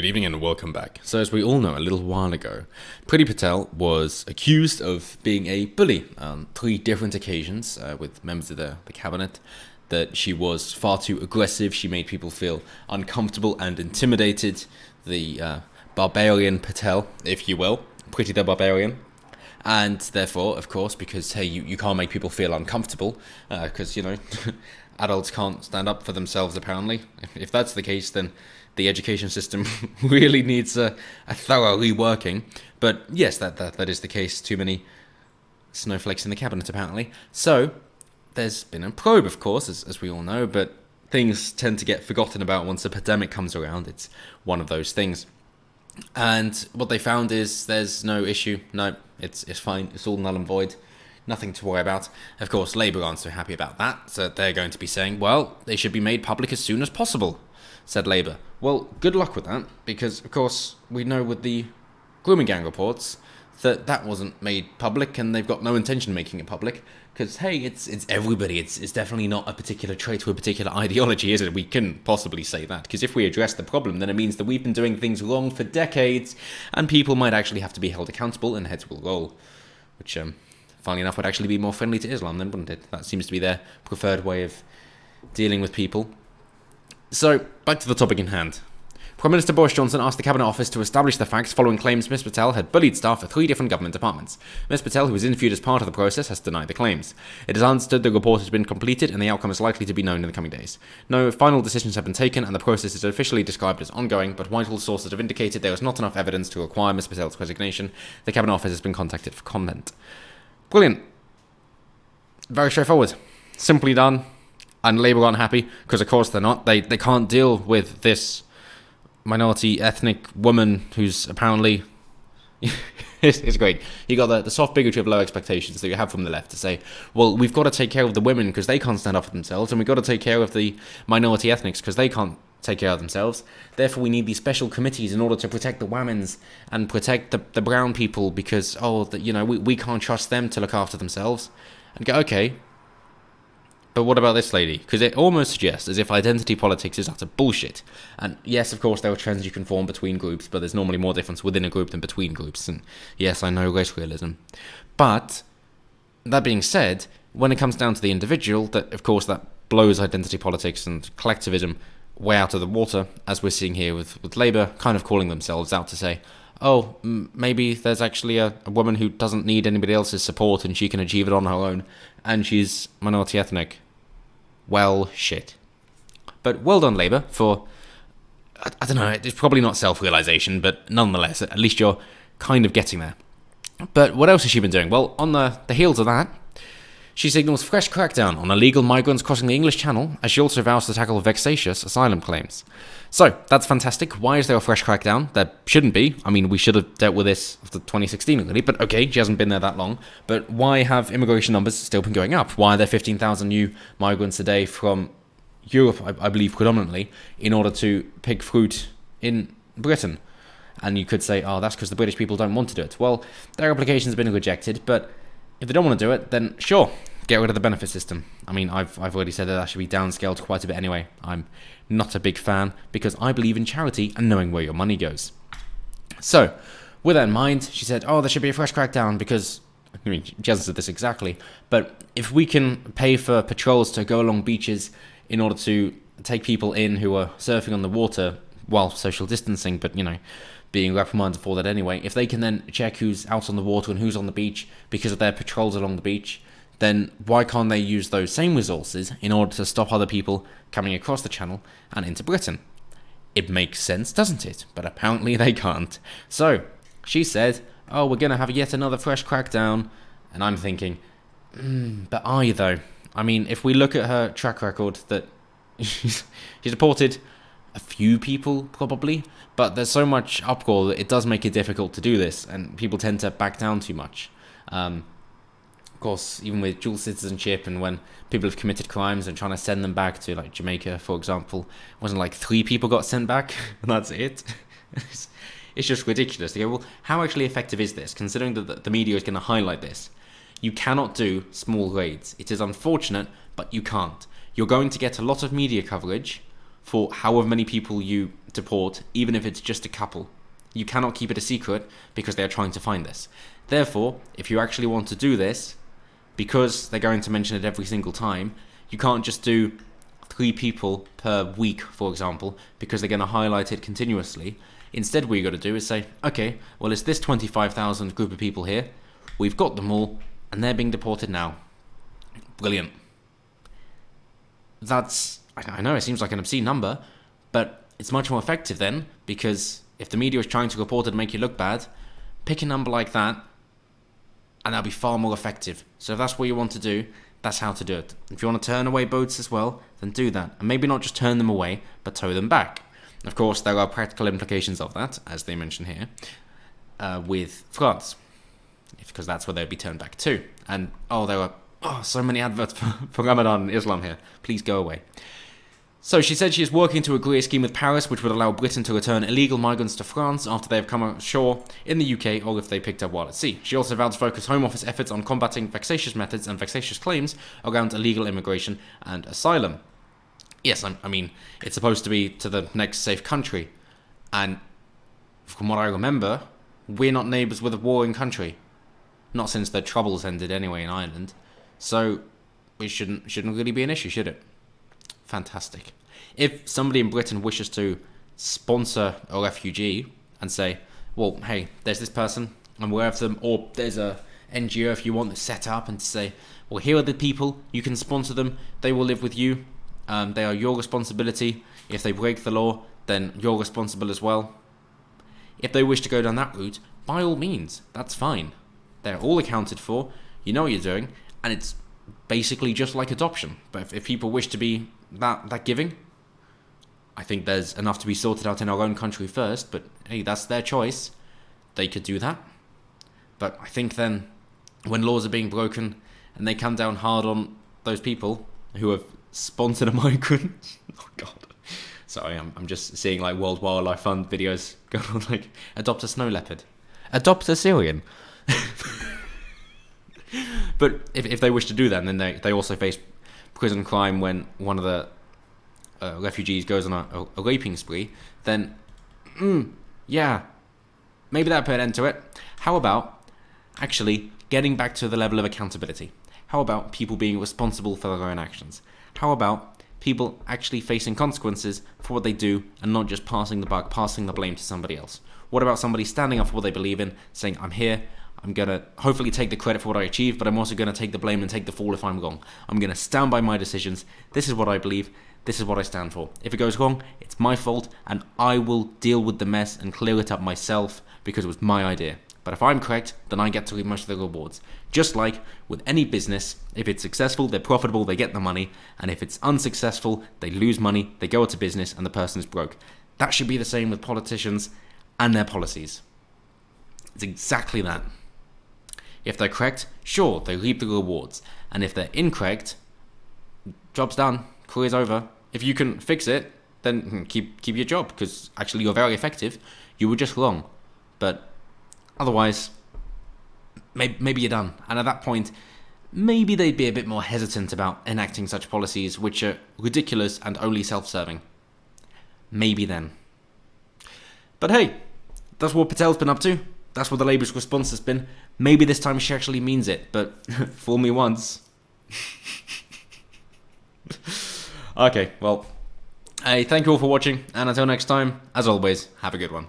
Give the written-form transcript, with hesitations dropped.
evening and welcome back. So as we all know, a little while ago, Priti Patel was accused of being a bully on 3 different occasions with members of the cabinet, that she was far too aggressive, she made people feel uncomfortable and intimidated, the barbarian Patel, if you will, Priti the Barbarian. And therefore, of course, because, hey, you can't make people feel uncomfortable, because, adults can't stand up for themselves, apparently. If that's the case, then the education system really needs a thorough reworking. But yes, that is the case. Too many snowflakes in the cabinet, apparently. So there's been a probe, of course, as we all know, but things tend to get forgotten about once a pandemic comes around. It's one of those things. And what they found is there's no issue. No, it's fine. It's all null and void. Nothing to worry about. Of course, Labour aren't so happy about that, so they're going to be saying, well, they should be made public as soon as possible, said Labour. Well, good luck with that, because, of course, we know with the grooming gang reports that wasn't made public, and they've got no intention of making it public, because, hey, it's everybody. It's definitely not a particular trait or a particular ideology, is it? We couldn't possibly say that, because if we address the problem, then it means that we've been doing things wrong for decades, and people might actually have to be held accountable, and heads will roll, which, funnily enough, would actually be more friendly to Islam then, wouldn't it? That seems to be their preferred way of dealing with people. So, back to the topic in hand. Prime Minister Boris Johnson asked the Cabinet Office to establish the facts following claims Ms Patel had bullied staff at 3 different government departments. Ms Patel, who was interviewed as part of the process, has denied the claims. It is understood the report has been completed and the outcome is likely to be known in the coming days. No final decisions have been taken and the process is officially described as ongoing, but Whitehall sources have indicated there is not enough evidence to require Ms Patel's resignation. The Cabinet Office has been contacted for comment. Brilliant. Very straightforward. Simply done. And Labour aren't happy, because of course they're not. They can't deal with this minority ethnic woman who's apparently... it's great. You got the soft bigotry of low expectations that you have from the left to say, well, we've got to take care of the women because they can't stand up for themselves, and we've got to take care of the minority ethnics because they can't take care of themselves. Therefore, we need these special committees in order to protect the women's and protect the brown people because, we can't trust them to look after themselves. And go, okay, but what about this lady? Because it almost suggests as if identity politics is utter bullshit. And yes, of course, there are trends you can form between groups, but there's normally more difference within a group than between groups. And yes, I know race realism. But that being said, when it comes down to the individual, that of course that blows identity politics and collectivism way out of the water, as we're seeing here with Labour kind of calling themselves out to say, oh, maybe there's actually a woman who doesn't need anybody else's support and she can achieve it on her own, and she's minority ethnic. Well, shit. But well done, Labour, for, I don't know, it's probably not self-realisation, but nonetheless, at least you're kind of getting there. But what else has she been doing? Well, on the heels of that, she signals fresh crackdown on illegal migrants crossing the English Channel, as she also vows to tackle vexatious asylum claims. So, that's fantastic. Why is there a fresh crackdown? There shouldn't be. I mean, we should have dealt with this after 2016 already, but okay, she hasn't been there that long. But why have immigration numbers still been going up? Why are there 15,000 new migrants a day from Europe, I believe predominantly, in order to pick fruit in Britain? And you could say, oh, that's because the British people don't want to do it. Well, their application's been rejected, but if they don't want to do it, then sure, get rid of the benefit system. I mean, I've already said that should be downscaled quite a bit anyway. I'm not a big fan because I believe in charity and knowing where your money goes. So, with that in mind, she said, oh, there should be a fresh crackdown because, I mean, she hasn't said this exactly, but if we can pay for patrols to go along beaches in order to take people in who are surfing on the water while social distancing, but, being reprimanded for that anyway, if they can then check who's out on the water and who's on the beach because of their patrols along the beach, then why can't they use those same resources in order to stop other people coming across the channel and into Britain? It makes sense, doesn't it? But apparently they can't. So, she said, oh, we're going to have yet another fresh crackdown. And I'm thinking, but are you though? I mean, if we look at her track record, that she's deported a few people probably, but there's so much uproar that it does make it difficult to do this, and people tend to back down too much. Of course, even with dual citizenship and when people have committed crimes and trying to send them back to, like, Jamaica, for example, it wasn't like 3 people got sent back, and that's it. It's just ridiculous. They go, well, how actually effective is this, considering that the media is going to highlight this? You cannot do small raids. It is unfortunate, but you can't. You're going to get a lot of media coverage for however many people you deport, even if it's just a couple. You cannot keep it a secret because they are trying to find this. Therefore, if you actually want to do this, because they're going to mention it every single time, you can't just do 3 people per week, for example, because they're going to highlight it continuously. Instead, what you got to do is say, okay, well, it's this 25,000 group of people here. We've got them all, and they're being deported now. Brilliant. I know it seems like an obscene number, but it's much more effective then, because if the media is trying to report it and make you look bad, pick a number like that, and that'll be far more effective. So if that's what you want to do, that's how to do it. If you want to turn away boats as well, then do that. And maybe not just turn them away, but tow them back. Of course, there are practical implications of that, as they mention here, with France, because that's where they'd be turned back to. And, there are so many adverts for Ramadan and Islam here. Please go away. So she said she is working to agree a scheme with Paris which would allow Britain to return illegal migrants to France after they have come ashore in the UK or if they picked up while at sea. She also vowed to focus Home Office efforts on combating vexatious methods and vexatious claims around illegal immigration and asylum. Yes, I mean, it's supposed to be to the next safe country. And from what I remember, we're not neighbours with a warring country. Not since the Troubles ended anyway in Ireland. So it shouldn't really be an issue, should it? Fantastic. If somebody in Britain wishes to sponsor a refugee and say, well, hey, there's this person, I'm aware of them, or there's a NGO if you want that's set up, and to say, well, here are the people, you can sponsor them, they will live with you, they are your responsibility. If they break the law, then you're responsible as well. If they wish to go down that route, by all means, that's fine. They're all accounted for, you know what you're doing, and it's basically just like adoption. But if people wish to be that giving, I think there's enough to be sorted out in our own country first, but hey, that's their choice. They could do that. But I think then, when laws are being broken, and they come down hard on those people who have sponsored a migrant, oh god, sorry, I'm just seeing like World Wildlife Fund videos going on, like, adopt a snow leopard, adopt a Syrian. But if they wish to do that, then they also face prison crime when one of the refugees goes on a raping spree, then, yeah, maybe that put an end to it. How about actually getting back to the level of accountability? How about people being responsible for their own actions? How about people actually facing consequences for what they do and not just passing the buck, passing the blame to somebody else? What about somebody standing up for what they believe in, saying, I'm here, I'm going to hopefully take the credit for what I achieve, but I'm also going to take the blame and take the fall if I'm wrong. I'm going to stand by my decisions. This is what I believe. This is what I stand for. If it goes wrong, it's my fault, and I will deal with the mess and clear it up myself because it was my idea. But if I'm correct, then I get to reap most of the rewards. Just like with any business, if it's successful, they're profitable, they get the money, and if it's unsuccessful, they lose money, they go out of business, and the person's broke. That should be the same with politicians and their policies. It's exactly that. If they're correct, sure, they reap the rewards. And if they're incorrect, job's done, career's over. If you can fix it, then keep your job, because actually you're very effective. You were just wrong. But otherwise, maybe you're done. And at that point, maybe they'd be a bit more hesitant about enacting such policies which are ridiculous and only self-serving. Maybe then. But hey, that's what Patel's been up to. That's what the Labour's response has been. Maybe this time she actually means it, but fool me once. Okay, well, thank you all for watching, and until next time, as always, have a good one.